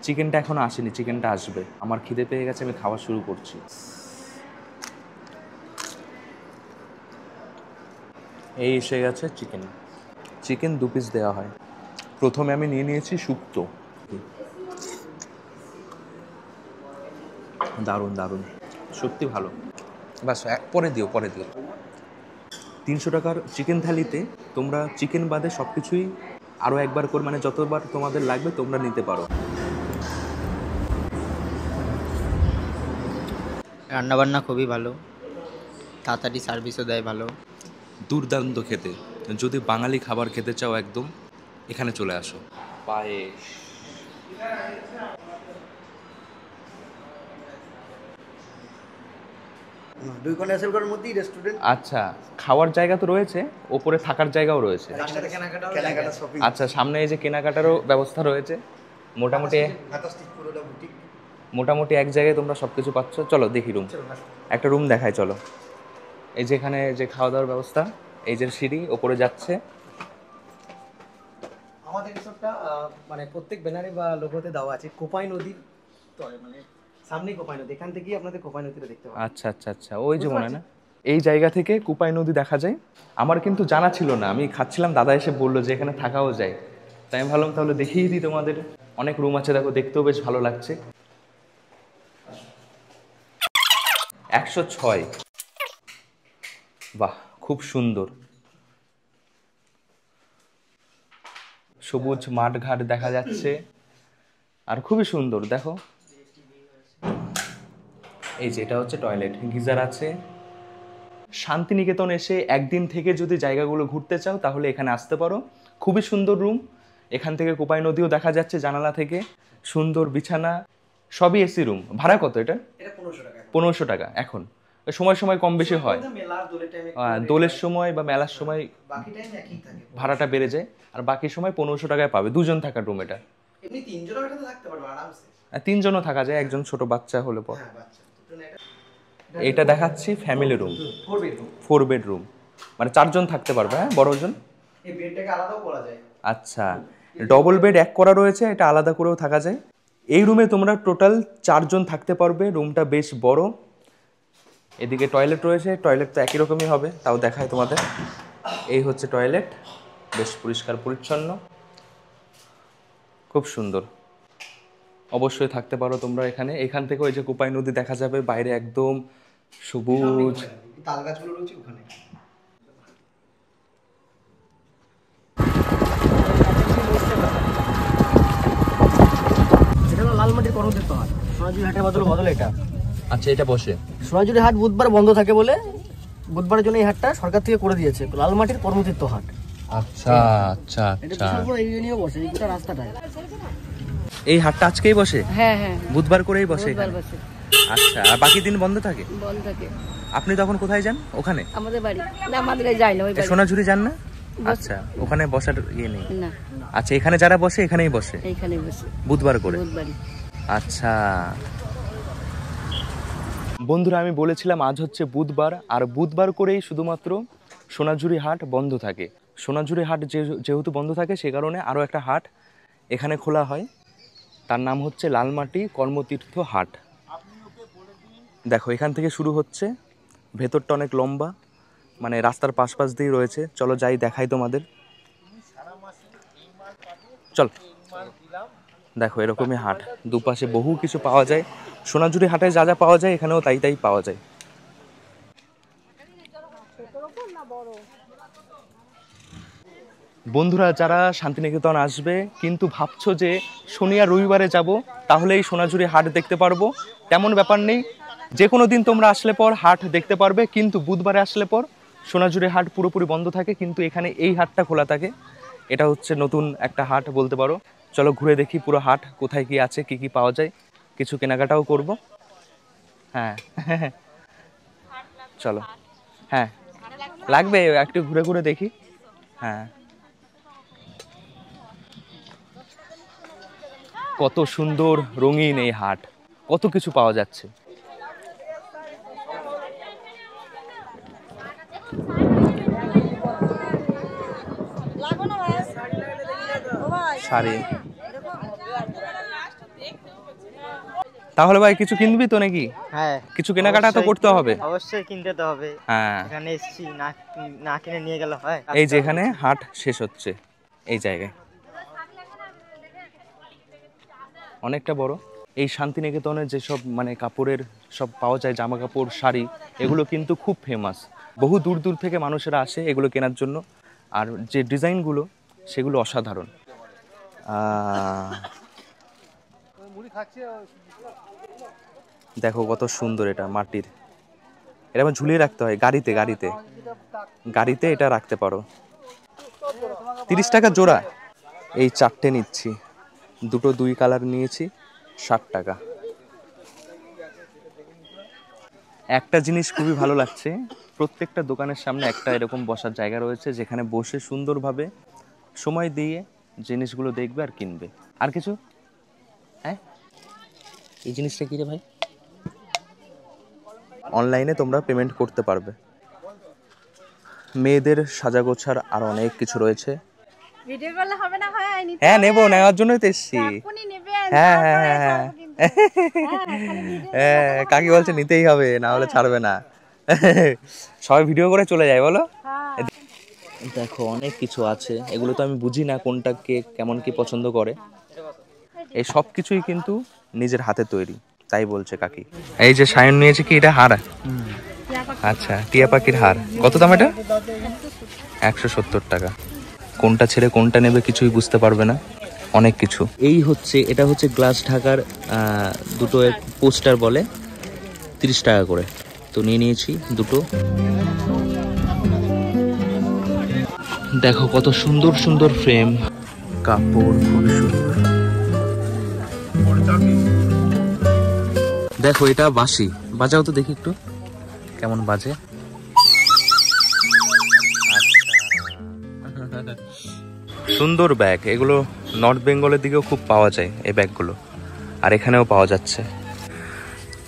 চিকেনটা এখনো আসেনি, চিকেনটা আসবে। আমার খিদে পেয়ে গেছে, আমি খাওয়া শুরু করছি। এই এসে গেছে চিকেন। চিকেন 2 পিস দেওয়া হয়। প্রথমে আমি নিয়ে নিয়েছি শুক্তো। দারুণ দারুণ, সত্যি ভালো। বাস, পরে দিও, পরে দিও। 300 টাকার চিকেন থালিতে তোমরা চিকেন বাদে সব কিছুই আরও একবার করে, মানে যতবার তোমাদের লাগবে তোমরা নিতে পারো। রান্নাবান্না খুবই ভালো, তাড়াতাড়ি সার্ভিসও দেয় ভালো। দুর্দান্ত খেতে। যদি বাঙালি খাবার খেতে চাও একদম, এখানে চলে আসো। পায়েস, দুই কোণা হেসেল ঘরের মধ্যেই রেস্টুরেন্ট। আচ্ছা, খাওয়ার জায়গা তো রয়েছে, ওপরে থাকার জায়গাও রয়েছে। কেনাকাটা শপিং। আচ্ছা, সামনে এই যে কেনাকাটারও ব্যবস্থা রয়েছে। মোটামুটি মোটামুটি এক জায়গায় তোমরা সব কিছু পাচ্ছ। চলো দেখি রুম, একটা রুম দেখায়। চলো, এই যে এখানে যে খাওয়া দাওয়ার ব্যবস্থা, এই যে সিঁড়ি ওপরে যাচ্ছে। আমাদের রিসোর্টটা মানে প্রত্যেক ব্যানারে বা লোগোতে দেওয়া আছে কোপাই নদীর তলে, মানে সামনেই কোপাই নদী। এখান থেকেই আপনাদের কোপাই নদীটা দেখতে পাবেন। আচ্ছা আচ্ছা আচ্ছা, ওই যে মনে হয় না, এই জায়গা থেকে কুপাই নদী দেখা যায়। আমার কিন্তু জানা ছিল না, আমি খাচ্ছিলাম, দাদা এসে বললো যে এখানে থাকাও যায়। তাই আমি ভাবলাম তাহলে দেখিয়ে দিই তোমাদের। অনেক রুম আছে, দেখো, দেখতেও বেশ ভালো লাগছে। 106। বাহ, খুব সুন্দর। সবুজ মাঠ ঘাট দেখা যাচ্ছে, আর খুবই সুন্দর। দেখো, এই যে এটা হচ্ছে টয়লেট, গিজার আছে। শান্তিনিকেতন এসে একদিন থেকে যদি জায়গাগুলো ঘুরতে চাও তাহলে এখানে আসতে পারো। খুবই সুন্দর রুম। এখান থেকে কোপাই নদীও দেখা যাচ্ছে জানালা থেকে। সুন্দর বিছানা, সবই এসি রুম। ভাড়া কত এটা? 1500 টাকা। এখন সময় সময় কম বেশি হয়, দোলের সময় বা মেলার সময় ভাড়াটা বেড়ে যায়। আর বাকি সময় 1500 টাকায় পাবে 2 জন থাকার রুম। এটা 3জনও থাকা যায়, একজন ছোট বাচ্চা হলে পর। এটা দেখাচ্ছি ফ্যামিলি রুম, 4 বেডরুম, মানে 4জন থাকতে পারবে। হ্যাঁ, বড়জন। এই বেডটাকে আলাদাও করা যায়। আচ্ছা, ডবল বেড এক করা রয়েছে, এটা আলাদা করেও থাকা যায়। এই রুমে তোমরা টোটাল 4জন থাকতে পারবে। রুমটা বেশ বড়। এদিকে টয়লেট রয়েছে, টয়লেট তো একই রকমই হবে, তাও দেখায় তোমাদের। এই হচ্ছে টয়লেট, বেশ পরিষ্কার পরিচ্ছন্ন, খুব সুন্দর। অবশ্যই থাকতে পারো তোমরা এখানে। এখান থেকে ওই যে কোপাই নদী দেখা যাবে, বাইরে একদম সবুজ। তাল গাছগুলো রয়েছে ওখানে। সোনাঝুরি হাটের বদল এটা। আচ্ছা, এটা বসে। সোনাঝুরি হাট বুধবার বন্ধ থাকে বলে বুধবারের জন্য এই হাটটা সরকার থেকে করে দিয়েছে, লালমাটির কর্মতীর্থ হাট। আচ্ছা আচ্ছা এটা আচ্ছা, বিশাল বড় এরিয়া নিয়ে বসে, এই গোটা রাস্তাটায়। এই হাটটা আজকেই বসে? হ্যাঁ হ্যাঁ, বুধবার করেই বসে বুধবার এখানে? বসে, আচ্ছা, আর বাকি দিন বন্ধ থাকে? বন্ধ থাকে। আপনি তখন কোথায় যান? ওখানে? আমাদের বাড়ি না, আমাদের যাই না ওই বাড়ি। সোনাঝুরি যান না? আচ্ছা, ওখানে বসার ইয়ে নেই? না, আচ্ছা, এখানে যারা বসে এখানেই বসে এইখানে বসে বুধবার করে? বুধবারই। আচ্ছা বন্ধুরা, আমি বলেছিলাম আজ হচ্ছে বুধবার, আর বুধবার করেই শুধুমাত্র সোনাঝুরি হাট বন্ধ থাকে। সোনাঝুরি হাট যেহেতু বন্ধ থাকে, সে কারণে আরও একটা হাট এখানে খোলা হয়, তার নাম হচ্ছে লালমাটি কর্মতীর্থ হাট। দেখো, এখান থেকে শুরু হচ্ছে, ভেতরটা অনেক লম্বা, মানে রাস্তার পাশ দিয়ে রয়েছে। চলো যাই, দেখাই তোমাদের। চল, দেখো এরকমই হাট, দুপাশে বহু কিছু পাওয়া যায়। সোনাঝুরি হাটে যা যা পাওয়া যায় এখানেও তাই তাই পাওয়া যায়। বন্ধুরা, যারা শান্তিনিকেতন আসবে কিন্তু ভাবছো যে শনি আর রবিবারে যাব, তাহলে এই সোনাঝুরি হাট দেখতে পারবো, তেমন ব্যাপার নেই। যে কোনো দিন তোমরা আসলে পর হাট দেখতে পারবে, কিন্তু বুধবারে আসলে পর সোনাঝুরি হাট পুরোপুরি বন্ধ থাকে, কিন্তু এখানে এই হাটটা খোলা থাকে। এটা হচ্ছে নতুন একটা হাট বলতে পারো। চলো ঘুরে দেখি পুরো হাট, কোথায় কি আছে, কি কি পাওয়া যায়, কিছু কেনাকাটাও করব। হ্যাঁ চলো, হ্যাঁ লাগবে, একটু ঘুরে ঘুরে দেখি। হ্যাঁ, কত সুন্দর রঙিন এই হাট, কত কিছু পাওয়া যাচ্ছে। শাড়ি, তাহলে ভাই কিছু কিনবি তো নাকি? হ্যাঁ, কিছু কেনাকাটা তো করতে হবে। অবশ্যই কিনতে তো হবে। হ্যাঁ, এখানে এসেছি, না কিনে নিয়ে গেলে হয়? এই যে এখানে হাট শেষ হচ্ছে এই জায়গায়, অনেকটা বড়। এই শান্তিনিকেতনে যেসব মানে কাপড়ের সব পাওয়া যায়, জামা কাপড়, শাড়ি, এগুলো কিন্তু খুব ফেমাস। বহু দূর দূর থেকে মানুষেরা আসে এগুলো কেনার জন্য, আর যে ডিজাইনগুলো সেগুলো অসাধারণ। দেখো কত সুন্দর, এটা মাটির, এটা আমার ঝুলিয়ে রাখতে হয় গাড়িতে, গাড়িতে এটা রাখতে পারো। 30 টাকা জোড়া। এই 4টে নিচ্ছি, দুটো 2 কালার নিয়েছি, 60 টাকা। একটা জিনিস খুবই ভালো লাগছে, প্রত্যেকটা দোকানের সামনে একটা এরকম বসার জায়গা রয়েছে, যেখানে বসে সুন্দরভাবে সময় দিয়ে জিনিসগুলো দেখবে আর কিনবে। আর কিছু? হ্যাঁ, এই জিনিসটা কি রে ভাই? অনলাইনে তোমরা পেমেন্ট করতে পারবে। মেয়েদের সাজাগোছার আর অনেক কিছু রয়েছে। ভিডিও করলে হবে না ভাই? হ্যাঁ নেবো, নেওয়ার জন্যই তো এসছি। হ্যাঁ হ্যাঁ হ্যাঁ হ্যাঁ হ্যাঁ, কাকি বলছে নিতেই হবে, না হলে ছাড়বে না। সবাই ভিডিও করে চলে যায় বলো। দেখো অনেক কিছু আছে, এগুলো তো আমি বুঝি না কোনটা কে কেমন কি পছন্দ করে। এই সব কিছুই কিন্তু নিজের হাতে তৈরি, তাই বলছে কাকি। এই যে সায়ন নিয়েছে কি, এটা হার? আচ্ছা, টিয়া পাখির হার। কত দাম এটা? 170 টাকা। কোনটা ছেড়ে কোনটা নেবে কিছুই বুঝতে পারবে না, অনেক কিছু। এই হচ্ছে, এটা হচ্ছে গ্লাস ঢাকার দুটো পোস্টার বলে, 30 টাকা করে। তো নিয়ে নিয়েছি দুটো। দেখো কত সুন্দর সুন্দর ফ্রেম, কাপড় খুব সুন্দর। দেখো এটা বাঁশি, বাজাও তো দেখি একটু কেমন বাজে। সুন্দর ব্যাগ, এগুলো নর্থ বেঙ্গলের দিকেও খুব পাওয়া যায় এই ব্যাগগুলো, আর এখানেও পাওয়া যাচ্ছে।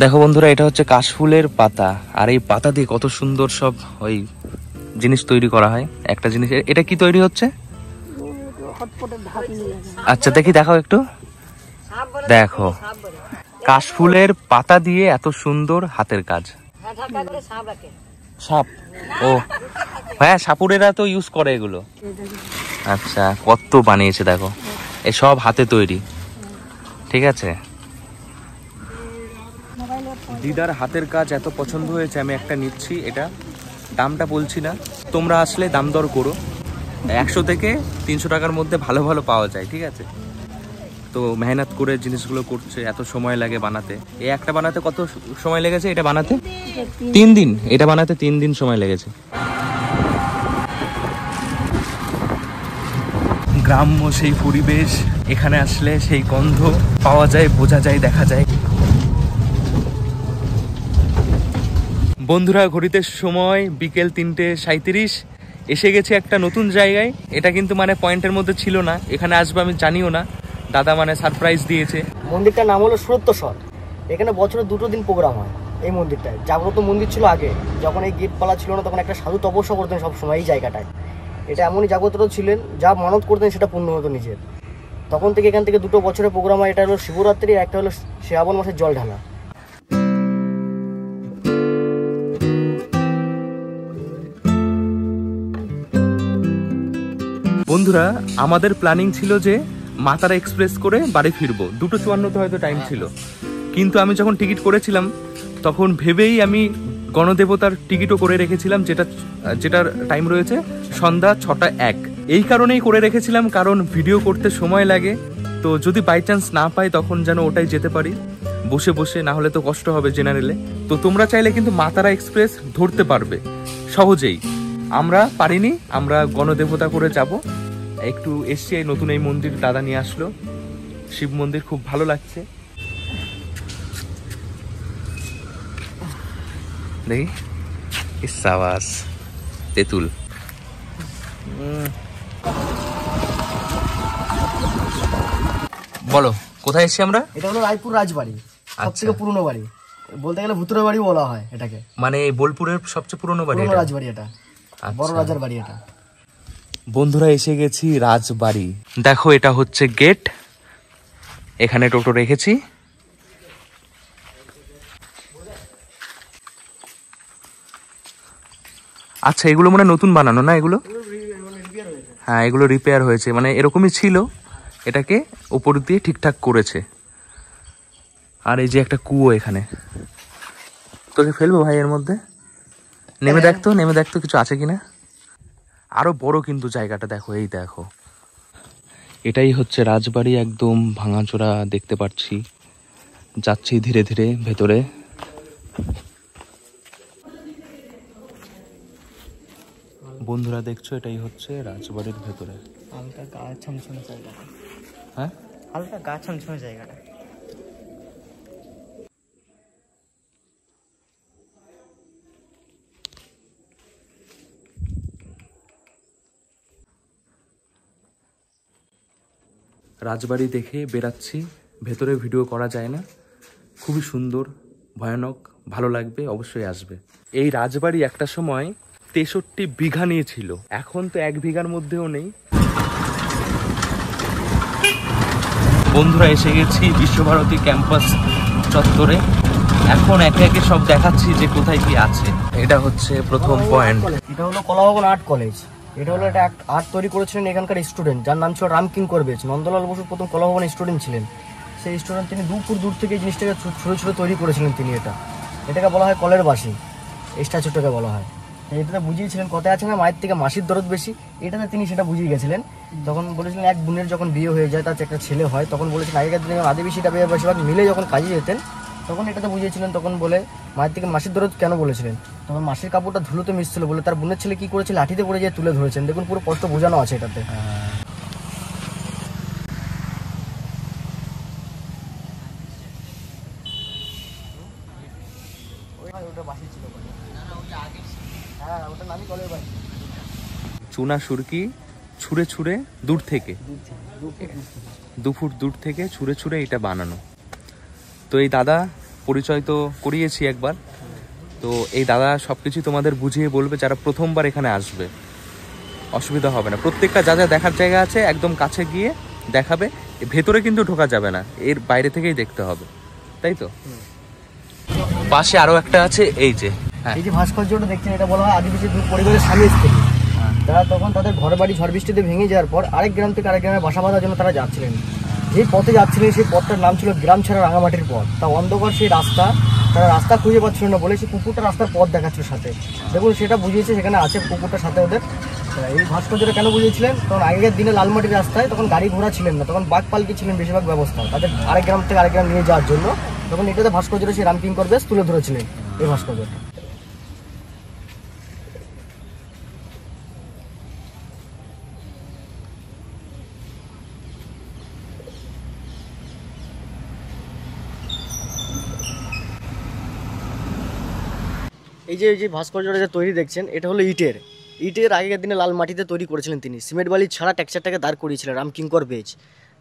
দেখো বন্ধুরা, এটা হচ্ছে কাশফুলের পাতা, আর এই পাতা দিয়ে কত সুন্দর সব ওই জিনিস তৈরি করা হয়। একটা জিনিস, এটা কি তৈরি হচ্ছে? আচ্ছা দেখি, দেখাও একটু। দেখো কাশফুলের পাতা দিয়ে এত সুন্দর হাতের কাজ। সাপ, ও হ্যাঁ, সাপুরেরা তো ইউজ করে এগুলো। আচ্ছা, কত বানিয়েছে দেখো, এসব হাতে তৈরি। ঠিক আছে, দিদার হাতের কাজ এত পছন্দ হয়েছে, আমি একটা নিচ্ছি। এটা দামটা বলছি না, তোমরা আসলে দাম দর করো। 100 থেকে 300 টাকার মধ্যে ভালো ভালো পাওয়া যায়। ঠিক আছে, তো মেহনত করে জিনিসগুলো করছে, এত সময় লাগে বানাতে। এই একটা বানাতে কত সময় লেগেছে? এটা বানাতে 3 দিন, এটা বানাতে 3 দিন সময় লেগেছে। গ্রাম্য সেই পরিবেশ, এখানে আসলে সেই গন্ধ পাওয়া যায়, বোঝা যায়, দেখা যায়। বন্ধুরা, ঘড়িতে সময় বিকেল 3:37, এসে গেছে একটা নতুন জায়গায়। এটা কিন্তু মানে পয়েন্টের মধ্যে ছিল না, এখানে আসবে আমি জানিও না, দাদা মানে সারপ্রাইজ দিয়েছে। মন্দিরটার নাম হলো সুরত্বস্বর। এখানে বছরে 2 দিন প্রোগ্রাম হয়। এই মন্দিরটায় জাগ্রত মন্দির ছিল আগে, যখন এই গেটপালা ছিল না তখন একটা সাধু তপস্যা করতেন সবসময় এই জায়গাটায়। এটা এমনই জাগ্রত ছিলেন, যা মানত করতেন সেটা পূর্ণ হতো নিজের। তখন থেকে এখান থেকে 2 বছরের প্রোগ্রাম হয়। এটা হলো শিবরাত্রি, একটা হলো শ্রাবণ মাসের জল ঢালা। বন্ধুরা, আমাদের প্ল্যানিং ছিল যে মাতারা এক্সপ্রেস করে বাড়ি ফিরবো, 2:54 হয়তো টাইম ছিল। কিন্তু আমি যখন টিকিট করেছিলাম তখন ভেবেই আমি গণদেবতার টিকিটও করে রেখেছিলাম, যেটার টাইম রয়েছে সন্ধ্যা 6:01। এই কারণেই করে রেখেছিলাম, কারণ ভিডিও করতে সময় লাগে, তো যদি বাই চান্স না পাই তখন যেন ওটাই যেতে পারি বসে বসে, না হলে তো কষ্ট হবে জেনারেলে। তো তোমরা চাইলে কিন্তু মাতারা এক্সপ্রেস ধরতে পারবে সহজেই। আমরা পারিনি, আমরা গণদেবতা করে যাব। একটু এসছি, এই নতুন এই মন্দির দাদা নিয়ে আসলো, শিব মন্দির, খুব ভালো লাগছে। দেখি ইসাবাস তেঁতুল। বলো কোথায় এসছি আমরা? এটা হলো রায়পুর রাজবাড়ি, সবথেকে পুরনো বাড়ি, বলতে গেলে ভূতুরে বাড়ি বলা হয় এটাকে। মানে বোলপুরের সবচেয়ে পুরনো বাড়ি, রাজবাড়ি এটা, বড় রাজার বাড়ি এটা। বন্ধুরা, এসে গেছি রাজবাড়ি। দেখো, এটা হচ্ছে গেট, এখানে টোটো রেখেছি। আচ্ছা, এগুলো মনে নতুন বানানো না? এগুলো হ্যাঁ, এগুলো রিপেয়ার হয়েছে, মানে এরকমই ছিল, এটাকে উপর দিয়ে ঠিকঠাক করেছে। আর এই যে একটা কুয়ো এখানে, তোকে ফেলবো ভাই এর মধ্যে? নেমে দেখতো কিছু আছে কিনা। আরো বড় কিন্তু জায়গাটা, দেখো, এই দেখো, এটাই হচ্ছে রাজবাড়ি, একদম ভাঙাচোরা দেখতে পাচ্ছি। যাচ্ছি ধীরে ধীরে ভেতরে। বন্ধুরা দেখছো, এটাই হচ্ছে রাজবাড়ির ভেতরে। হালকা গা ছমছমে জায়গাটা। হ্যাঁ, হালকা গা ছমছমে জায়গাটা। রাজবাড়ি দেখে বেরাচ্ছি, ভেতরে ভিডিও করা যায় না, খুবই সুন্দর, ভয়ানক, ভালো লাগবে, অবশ্যই আসবে। এই রাজবাড়ি একটা সময় 63 বিঘা নিয়েছিল, এখন তো 1 বিঘার মধ্যেও নেই। বন্ধুরা, এসে গেছি বিশ্বভারতী ক্যাম্পাস চত্বরে। এখন একে একে সব দেখাচ্ছি যে কোথায় কি আছে। এটা হচ্ছে প্রথম পয়েন্ট। এটা হলো কলাভবন আর্ট কলেজ। এটা হলো একটা আর্ট তৈরি করেছিলেন এখানকার স্টুডেন্ট, যার নাম ছিল রামকিঙ্কর বেচ। নন্দলাল বসু প্রথম কলাভবনের স্টুডেন্ট ছিলেন। সেই স্টুডেন্ট, তিনি দূর থেকে এই জিনিসটাকে ছোটো তৈরি করেছিলেন তিনি। এটাকে বলা হয় কলের বাসি, এই স্ট্যাচুটাকে বলা হয়। এটাতে বুঝিয়েছিলেন, কথায় আছে না, মায়ের থেকে মাসির দরদ বেশি, এটাতে তিনি সেটা বুঝিয়ে গেছিলেন। তখন বলেছিলেন, এক বোনের যখন বিয়ে হয়ে যায়, তার একটা ছেলে হয়, তখন বলেছিলেন আগেকার দিনে আদিবাসীটা বেশিরভাগ মিলে যখন কাজে যেতেন, তখন এটাতে বুঝিয়েছিলেন। তখন বলে মায়ের থেকে মাসির দরদ কেন বলেছিলেন, তখন মাসির কাপড়টা ধুলোতে মিশছিল বলে তার বোনের ছেলে কি করেছে, লাঠিতে পড়ে যেয়ে তুলে ধরেছেন। দেখুন, পুরো কষ্ট বোঝানো আছে এটাতে। চুনা সুরকি ছুঁড়ে ছুঁড়ে দূর থেকে 2 ফুট দূর থেকে ছুঁড়ে ছুঁড়ে এটা বানানো। তো এই দাদা পরিচয় তো করিয়েছি একবার, তো এই দাদা সবকিছু তোমাদের বুঝিয়ে বলবে, যারা প্রথমবার এখানে আসবে অসুবিধা হবে না। প্রত্যেকটা যা যা দেখার জায়গা আছে একদম কাছে গিয়ে দেখাবে, ভেতরে কিন্তু ঢোকা যাবে না, এর বাইরে থেকেই দেখতে হবে, তাই তো? পাশে আরো একটা আছে, এই যে এই যে ভাস্কর্যটা দেখছেন, এটা বলা হয় আদিবাসী পরিবারের স্বামী স্ত্রী। তারা তখন তাদের ঘর বাড়ি ঝড় বৃষ্টিতে ভেঙে যাওয়ার পর আরেক গ্রাম থেকে আরেক গ্রামে বাসা বাঁধার জন্য তারা যাচ্ছিলেন। যেই পথে যাচ্ছিলেন সেই পথটার নাম ছিল গ্রাম ছাড়া রাঙামাটির পথ। তা অন্ধকার সেই রাস্তা, তারা রাস্তা খুঁজে পাচ্ছিল না বলে সেই কুকুরটা রাস্তার পথ দেখাচ্ছিল সাথে। দেখুন, সেটা বুঝিয়েছে, সেখানে আছে কুকুরটার সাথে ওদের। এই ভাস্কর্যটা কেন বুঝিয়েছিলেন? তখন আগেকার দিনে লালমাটির রাস্তায় তখন গাড়ি ঘোড়া ছিলেন না, তখন বাঘ পালকি ছিলেন বেশিরভাগ ব্যবস্থা, তাদের আরেক গ্রাম থেকে আরেক গ্রাম নিয়ে যাওয়ার জন্য। তখন এটাতে ভাস্কর্যটা সেই রামকিঙ্কর বেশ তুলে ধরেছিলেন এই ভাস্কর্যটা। এই যে ভাস্কর্যটা যে তৈরি দেখছেন, এটা হলো ইটের আগেকার দিনে লাল মাটিতে তৈরি করেছিলেন তিনি। সিমেন্ট বালি ছাড়া টেক্সচারটাকে দাঁড় করিয়েছিলেন রামকিঙ্কর বেজ।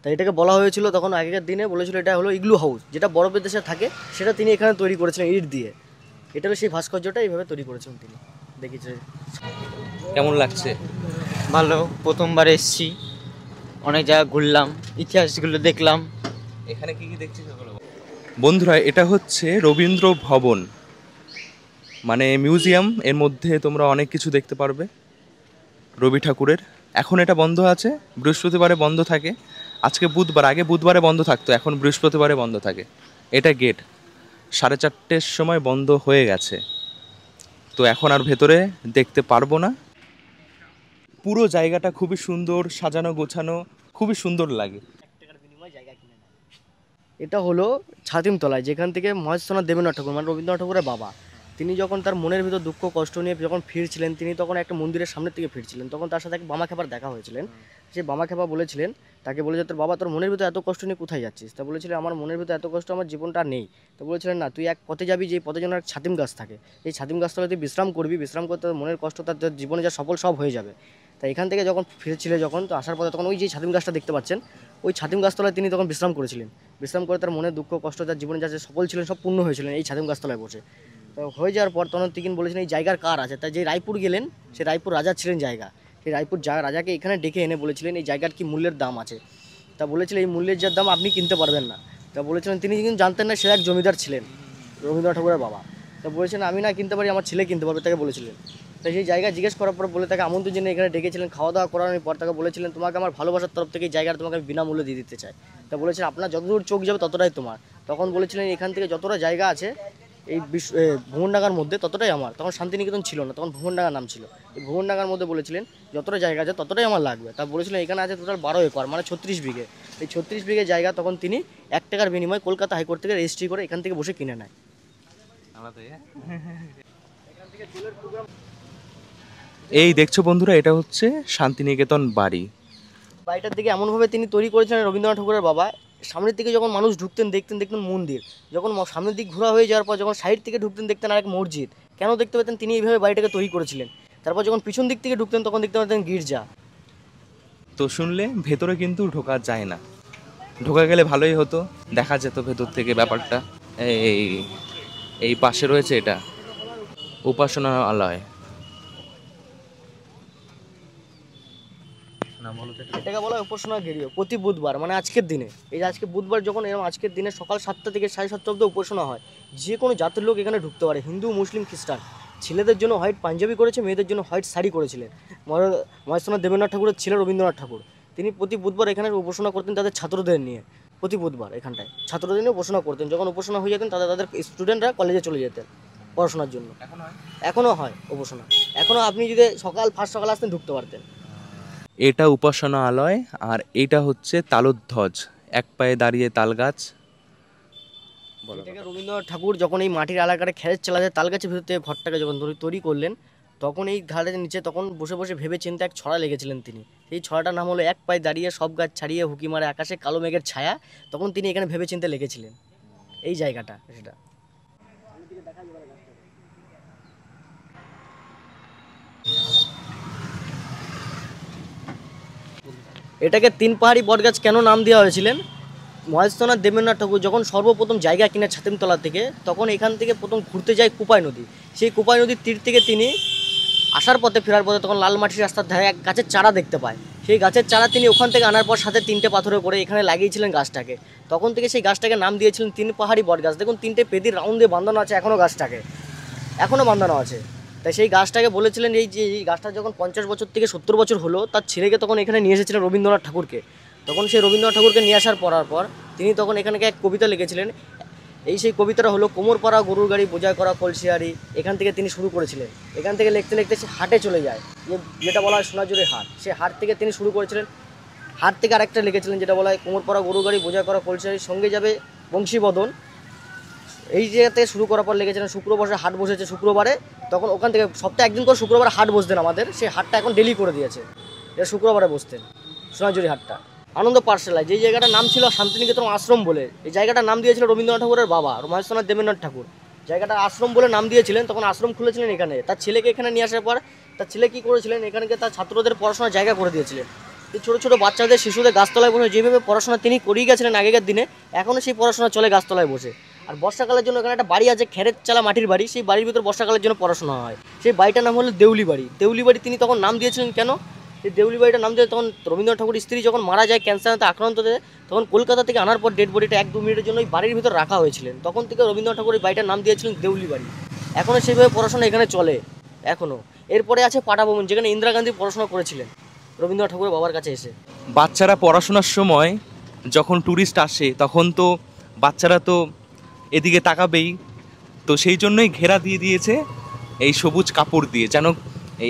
তাই এটাকে বলা হয়েছিল তখন আগেকার দিনে, বলেছিল এটা হলো ইগলু হাউস, যেটা বরফের দেশে থাকে, সেটা তিনি এখানে তৈরি করেছিলেন ইট দিয়ে। এটা হলো সেই ভাস্কর্যটা এইভাবে তৈরি করেছিলেন তিনি। দেখেছি। কেমন লাগছে? ভালো, প্রথমবার এসেছি, অনেক জায়গা ঘুরলাম, ইতিহাসগুলো দেখলাম। এখানে কি কি দেখছিস? বন্ধুরা, এটা হচ্ছে রবীন্দ্র ভবন, মানে মিউজিয়াম। এর মধ্যে তোমরা অনেক কিছু দেখতে পারবে রবি ঠাকুরের। এখন এটা বন্ধ আছে, বৃহস্পতিবারে বন্ধ থাকে। আজকে বুধবার, আগে বুধবারে বন্ধ থাকতো, এখন বৃহস্পতিবারে বন্ধ থাকে। এটা গেট 4:30-র সময় বন্ধ হয়ে গেছে, তো এখন আর ভেতরে দেখতে পারবো না। পুরো জায়গাটা খুবই সুন্দর, সাজানো গোছানো, খুবই সুন্দর লাগে। এটা হলো ছাতিমতলায়, যেখান থেকে মহেশনাথ দেবেন্দ্রনাথ ঠাকুর মানে রবীন্দ্রনাথ ঠাকুরের বাবা, তিনি যখন তার মনের ভিতর দুঃখ কষ্ট নিয়ে যখন ফিরছিলেন, তিনি তখন একটা মন্দিরের সামনের থেকে ফিরছিলেন। তখন তার সাথে এক বামাখ্যাপার দেখা হয়েছিলেন। সেই বামাখ্যাপা বলেছিলেন, তাকে বলে যে তোর বাবা তোর মনের ভিতরে এত কষ্ট নিয়ে কোথায় যাচ্ছিস? তা বলেছিলেন আমার মনের ভিতরে এত কষ্ট, আমার জীবনটা নেই। তো বলেছিলেন না, তুই এক পথে যাবি, যে পথে যেন এক ছাতিম গাছ থাকে, এই ছাতিম গাছতলায় তুই বিশ্রাম করবি, বিশ্রাম করতে তোর মনের কষ্ট, তার জীবনে যা সফল সব হয়ে যাবে। তাই এখান থেকে যখন ফিরছিলে, যখন তো আসার পথে তখন ওই যে ছাতিম গাছটা দেখতে পাচ্ছেন, ওই ছাতিম গাছতলায় তিনি তখন বিশ্রাম করেছিলেন। বিশ্রাম করে তার মনে দুঃখ কষ্ট, তার জীবনে যা সফল ছিলেন সব পূর্ণ হয়েছিলেন এই ছাতিম গাছতলায় বসে। তো হয়ে যাওয়ার পর তখন তিনি বলেছিলেন এই জায়গার কার আছে। তাই যে রায়পুর গেলেন, সে রায়পুর রাজা ছিলেন জায়গা, সেই রায়পুর রাজাকে এখানে ডেকে এনে বলেছিলেন এই জায়গার কি মূল্যের দাম আছে। তা বলেছিলেন এই মূল্যের যার দাম আপনি কিনতে পারবেন না। তা বলেছিলেন তিনি কিন্তু জানতেন না সে এক জমিদার ছিলেন, রবীন্দ্রনাথ ঠাকুরের বাবা। তা বলেছেন আমি না কিনতে পারি, আমার ছেলে কিনতে পারবে, তাকে বলেছিলেন। তাই সেই জায়গা জিজ্ঞেস করার পর বলে তাকে আমন্ত্রণ জেনে এখানে ডেকেছিলেন। খাওয়া দাওয়া করানোর পর তাকে বলেছিলেন তোমাকে আমার ভালোবাসার তরফ থেকে এই জায়গাটা তোমাকে আমি বিনামূল্যে দিয়ে দিতে চাই। তা বলেছিলেন আপনার যতদূর চোখ যাবে ততটাই তোমার। তখন বলেছিলেন এখান থেকে যতটা জায়গা আছে এই ভুবনডাঙ্গার মধ্যে ততটাই আমার। তখন শান্তিনিকেতন ছিল না, তখন ভুবনডাঙ্গার নাম ছিল। এই ভুবনডাঙ্গার মধ্যে বলেছিলেন যতটা জায়গা আছে ততটাই আমার লাগবে। তা বলেছিলেন এখানে আছে টোটাল 12 একর মানে 36 বিঘে। এই 36 বিঘে জায়গা তখন তিনি 1 টাকার বিনিময়ে কলকাতা হাইকোর্ট থেকে রেজিস্ট্রি করে এখান থেকে বসে কিনে নেয়। এই দেখছো বন্ধুরা, এটা হচ্ছে শান্তিনিকেতন বাড়ি। বাড়িটার দিকে এমনভাবে তিনি তৈরি করেছিলেন রবীন্দ্রনাথ ঠাকুরের বাবা, সামনের দিকে যখন মানুষ ঢুকতেন দেখতেন মন্দির, যখন সামনের দিক ঘোরা হয়ে যাওয়ার পর যখন সাইড থেকে ঢুকতেন দেখতেন আরেক মসজিদ। কেন দেখতে পেতেন? তিনি এইভাবে বাড়িটাকে তৈরি করেছিলেন। তারপর যখন পিছন দিক থেকে ঢুকতেন তখন দেখতে পেতেন গির্জা। তো শুনলে ভেতরে কিন্তু ঢোকা যায় না, ঢোকা গেলে ভালোই হতো, দেখা যেত ভেতর থেকে ব্যাপারটা। এই পাশে রয়েছে এটা উপাসনালয়। এটাকে বলা হয় উপাসনা গৃহ। প্রতি বুধবার মানে আজকের দিনে, এই যে আজকে বুধবার যখন এরকম আজকের দিনে সকাল 7টা থেকে 7:30 অবধি উপাসনা হয়। যে কোনো জাতের লোক এখানে ঢুকতে পারে, হিন্দু মুসলিম খ্রিস্টান। ছেলেদের জন্য হোয়াইট পাঞ্জাবি করেছে, মেয়েদের জন্য হোয়াইট শাড়ি করেছিলেন মহেশনাথ দেবেন্দ্রনাথ ঠাকুরের ছেলে রবীন্দ্রনাথ ঠাকুর। তিনি প্রতি বুধবার এখানে উপাসনা করতেন তাদের ছাত্রদের নিয়ে। প্রতি বুধবার এখানটায় ছাত্রদের নিয়ে উপাসনা করতেন। যখন উপাসনা হয়ে যেতেন তাদের স্টুডেন্টরা কলেজে চলে যেতেন পড়াশোনার জন্য। এখনও হয় উপাসনা, এখনও আপনি যদি ফার্স্ট সকালে আসতেন ঢুকতে পারতেন। এটা উপাসনালয়, আর এটা হচ্ছে তালধ্বজ, এক পায়ে দাঁড়িয়ে তাল গাছ। এটাকে রবীন্দ্রনাথ ঠাকুর যখন এই মাটির এলাকাটা খেলের চালা যায় তাল গাছের ভিতর থেকে ঘরটাকে যখন তৈরি করলেন, তখন এই ঘাটের নিচে তখন বসে বসে ভেবে চিন্তে এক ছড়া লিখেছিলেন তিনি। সেই ছড়াটার নাম হলো এক পায়ে দাঁড়িয়ে সব গাছ ছাড়িয়ে হুকি মারে আকাশে কালো মেঘের ছায়া। তখন তিনি এখানে ভেবে চিন্তে লিখেছিলেন এই জায়গাটা। সেটা এটাকে 3 পাহাড়ি বটগাছ কেন নাম দেওয়া হয়েছিলেন? মহেশনাথ দেবেন্দ্রনাথ ঠাকুর যখন সর্বপ্রথম জায়গা কিনে ছাতিমতলা থেকে, তখন এখান থেকে প্রথম ঘুরতে যায় কুপাই নদী। সেই কুপাই নদীর তীর থেকে তিনি আসার পথে ফেরার পথে তখন লাল মাটির রাস্তার ধারে এক গাছের চারা দেখতে পায়। সেই গাছের চারা তিনি ওখান থেকে আনার পর সাথে 3টে পাথরে করে এখানে লাগিয়েছিলেন গাছটাকে। তখন থেকে সেই গাছটাকে নাম দিয়েছিলেন 3 পাহাড়ি বটগাছ। দেখুন 3টে পেদির রাউন্ড দিয়ে বাঁধানো আছে, এখনও গাছটাকে এখনও বাঁধানো আছে। তাই সেই গাছটাকে বলেছিলেন এই যে এই গাছটা যখন 50 বছর থেকে 70 বছর হলো, তার ছেলেকে তখন এখানে নিয়ে এসেছিলেন রবীন্দ্রনাথ ঠাকুরকে। তখন সেই রবীন্দ্রনাথ ঠাকুরকে নিয়ে আসার পর তিনি তখন এখানে এক কবিতা লিখেছিলেন, এই সেই কবিতাটা হলো কোমরপাড়া গরুর গাড়ি বোঝাই করা কলসিয়ারি, এখান থেকে তিনি শুরু করেছিলেন। এখান থেকে লিখতে লিখতে সে হাটে চলে যায়, যেটা বলা হয় সোনাঝুরি হাট। সে হাট থেকে তিনি শুরু করেছিলেন। হাট থেকে আরেকটা লিখেছিলেন যেটা বলা হয় কোমরপাড়া গরুর গাড়ি বোঝাই করা কলসিয়ারির সঙ্গে যাবে বংশীবদন। এই জায়গাতে শুরু করার পর লিখেছিলেন শুক্রবারে হাট বসেছে শুক্রবারে, তখন ওখান থেকে সপ্তাহে একদিন করে শুক্রবারে হাট বসতেন আমাদের, সেই হাটটা এখন ডেলি করে দিয়েছে, এটা শুক্রবারে বসতেন সোনাঝুরি হাটটা। আনন্দ পাঠশালায় যেই জায়গাটার নাম ছিল শান্তিনিকেতন আশ্রম বলে, এই জায়গাটার নাম দিয়েছিল রবীন্দ্রনাথ ঠাকুরের বাবা মহেন্দ্রনাথ দেবেন্দ্রনাথ ঠাকুর। জায়গাটা আশ্রম বলে নাম দিয়েছিলেন, তখন আশ্রম খুলেছিলেন এখানে। তার ছেলেকে এখানে নিয়ে আসার পর তার ছেলে কী করেছিলেন, এখানকে তার ছাত্রদের পড়াশোনার জায়গা করে দিয়েছিলেন। এই ছোটো ছোটো বাচ্চাদের শিশুদের গাছতলায় বসে যেভাবে পড়াশোনা তিনি করিয়ে গেছিলেন আগেকার দিনে, এখনও সেই পড়াশোনা চলে গাছতলায় বসে। আর বর্ষাকালের জন্য এখানে একটা বাড়ি আছে, খেরের চালা মাটির বাড়ি, সেই বাড়ির ভিতর বর্ষাকালের জন্য পড়াশোনা হয়। সেই বাড়িটার নাম হলো দেউলি বাড়ি। দেউলি বাড়ি তিনি তখন নাম দিয়েছিলেন কেন, এই দেউলি বাড়িটার নাম দিয়ে তখন রবীন্দ্রনাথ ঠাকুরের স্ত্রী যখন মারা যায় ক্যান্সারে আক্রান্ত হয়ে, তখন কলকাতা থেকে আনার পর ডেড বডিটা 1-2 মিনিটের জন্য ওই বাড়ির ভিতর রাখা হয়েছিলেন। তখন থেকে রবীন্দ্রনাথ ঠাকুর এই বাড়িটার নাম দিয়েছিলেন দেউলি বাড়ি। এখনও সেইভাবে পড়াশোনা এখানে চলে এখনও। এরপরে আছে পাটাভবন, যেখানে ইন্দিরা গান্ধী পড়াশোনা করেছিলেন রবীন্দ্রনাথ ঠাকুরের বাবার কাছে এসে। বাচ্চারা পড়াশোনার সময় যখন ট্যুরিস্ট আসে তখন তো বাচ্চারা তো এদিকে তাকাবেই, তো সেই জন্যই ঘেরা দিয়ে দিয়েছে এই সবুজ কাপড় দিয়ে, যেন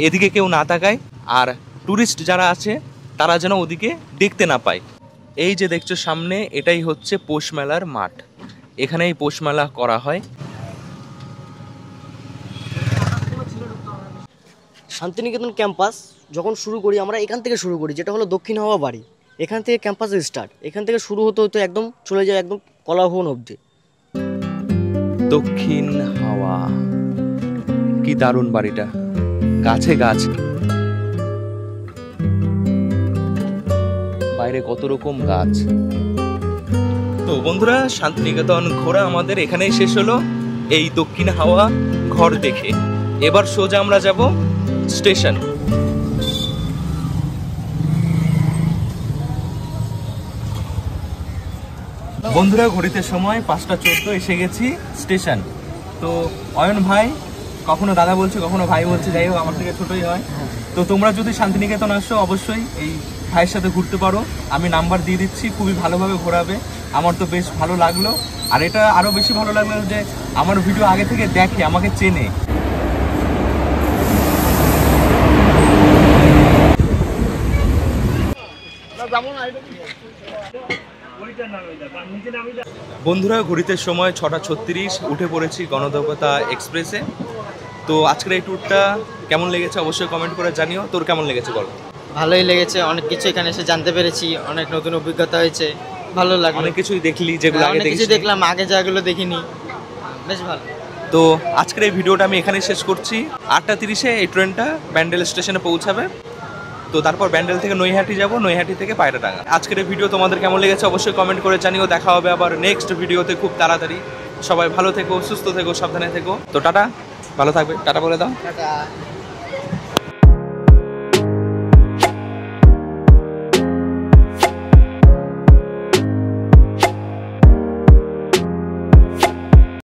এদিকে কেউ না তাকায় আর ট্যুরিস্ট যারা আছে তারা যেন ওদিকে দেখতে না পায়। এই যে দেখছো সামনে, এটাই হচ্ছে পৌষ মেলার মাঠ, এখানেই পৌষ মেলা করা হয়। শান্তিনিকেতন ক্যাম্পাস যখন শুরু করি আমরা এখান থেকে শুরু করি, যেটা হলো দক্ষিণ হাওয়া বাড়ি। এখান থেকে ক্যাম্পাসের স্টার্ট, এখান থেকে শুরু হতে হতে একদম চলে যায় একদম কলাভবন অবধি। দক্ষিণ হাওয়া, কি দারুণ বাড়িটা, গাছে গাছ, বাইরে কত রকম গাছ। তো বন্ধুরা, শান্তিনিকেতন ঘোরা আমাদের এখানেই শেষ হলো এই দক্ষিণ হাওয়া ঘর দেখে। এবার সোজা আমরা যাব স্টেশন। বন্ধুরা, ঘড়িতে সময় 5টা 14, এসে গেছি স্টেশন। তো অয়ন ভাই, কখনো দাদা বলছে কখনো ভাই বলছে, যাই হোক আমার থেকে ছোটই হয়। তো তোমরা যদি শান্তিনিকেতন আসো অবশ্যই এই ভাইয়ের সাথে ঘুরতে পারো, আমি নাম্বার দিয়ে দিচ্ছি, খুবই ভালোভাবে ঘোরাবে। আমার তো বেশ ভালো লাগলো, আর এটা আরও বেশি ভালো লাগলো যে আমার ভিডিও আগে থেকে দেখে, আমাকে চেনে। বন্ধুরা, ঘড়িতে সময় 6টা 36, উঠে পড়েছি গণদেবতা এক্সপ্রেসে। তো আজকের এই ট্যুরটা কেমন লেগেছে অবশ্যই কমেন্ট করে জানিও। তোর কেমন লেগেছে বল? ভালোই লেগেছে, অনেক কিছু এখানে এসে জানতে পেরেছি, অনেক নতুন অভিজ্ঞতা হয়েছে, ভালো লাগলো। অনেক কিছুই দেখলি যেগুলো আগে অনেক কিছু দেখিনি। দেখলাম আগে যেগুলো দেখিনি, বেশ ভালো। তো আজকের এই ভিডিওটা আমি এখানে শেষ করছি। 8টা 30-এ এই ট্রেনটা ব্যান্ডেল স্টেশনে পৌঁছাবে। তো তারপর ব্যান্ডেল থেকে নৈহাটি যাব, নৈহাটি থেকে পায়রাডাঙ্গা। আজকের এই ভিডিও তোমাদের কেমন লেগেছে অবশ্যই কমেন্ট করে জানিও। দেখা হবে আবার নেক্সট ভিডিওতে খুব তাড়াতাড়ি। সবাই ভালো থেকো, সুস্থ থেকো, সাবধানে থেকো। তো টাটা, ভালো থাকবে, টাটা বলে দাও। টাটা।